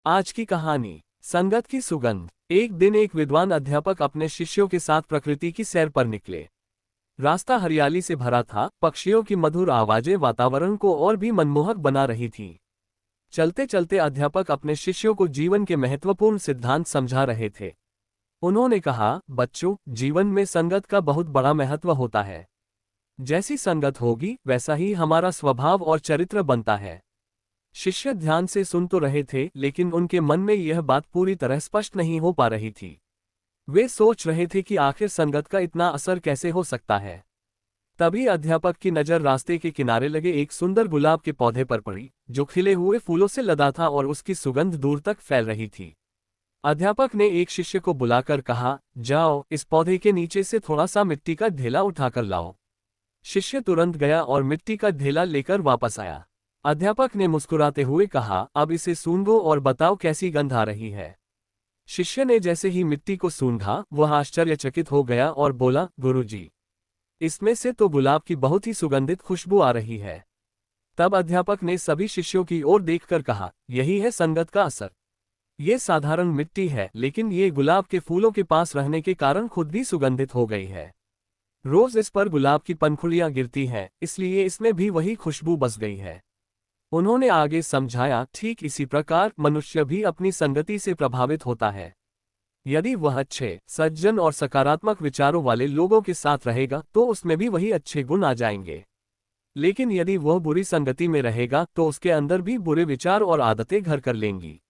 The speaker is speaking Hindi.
आज की कहानी, संगत की सुगंध। एक दिन एक विद्वान अध्यापक अपने शिष्यों के साथ प्रकृति की सैर पर निकले। रास्ता हरियाली से भरा था, पक्षियों की मधुर आवाजें वातावरण को और भी मनमोहक बना रही थीं। चलते चलते अध्यापक अपने शिष्यों को जीवन के महत्वपूर्ण सिद्धांत समझा रहे थे। उन्होंने कहा, बच्चों, जीवन में संगत का बहुत बड़ा महत्व होता है। जैसी संगत होगी, वैसा ही हमारा स्वभाव और चरित्र बनता है। शिष्य ध्यान से सुन तो रहे थे, लेकिन उनके मन में यह बात पूरी तरह स्पष्ट नहीं हो पा रही थी। वे सोच रहे थे कि आखिर संगत का इतना असर कैसे हो सकता है। तभी अध्यापक की नज़र रास्ते के किनारे लगे एक सुंदर गुलाब के पौधे पर पड़ी, जो खिले हुए फूलों से लदा था और उसकी सुगंध दूर तक फैल रही थी। अध्यापक ने एक शिष्य को बुलाकर कहा, जाओ, इस पौधे के नीचे से थोड़ा सा मिट्टी का ढेला उठाकर लाओ। शिष्य तुरंत गया और मिट्टी का ढेला लेकर वापस आया। अध्यापक ने मुस्कुराते हुए कहा, अब इसे सूंघो और बताओ कैसी गंध आ रही है। शिष्य ने जैसे ही मिट्टी को सूंघा, वह आश्चर्यचकित हो गया और बोला, गुरुजी, इसमें से तो गुलाब की बहुत ही सुगंधित खुशबू आ रही है। तब अध्यापक ने सभी शिष्यों की ओर देखकर कहा, यही है संगत का असर। ये साधारण मिट्टी है, लेकिन ये गुलाब के फूलों के पास रहने के कारण खुद भी सुगंधित हो गई है। रोज इस पर गुलाब की पंखुड़ियां गिरती हैं, इसलिए इसमें भी वही खुशबू बस गई है। उन्होंने आगे समझाया, ठीक इसी प्रकार मनुष्य भी अपनी संगति से प्रभावित होता है। यदि वह अच्छे, सज्जन और सकारात्मक विचारों वाले लोगों के साथ रहेगा तो उसमें भी वही अच्छे गुण आ जाएंगे। लेकिन यदि वह बुरी संगति में रहेगा तो उसके अंदर भी बुरे विचार और आदतें घर कर लेंगी।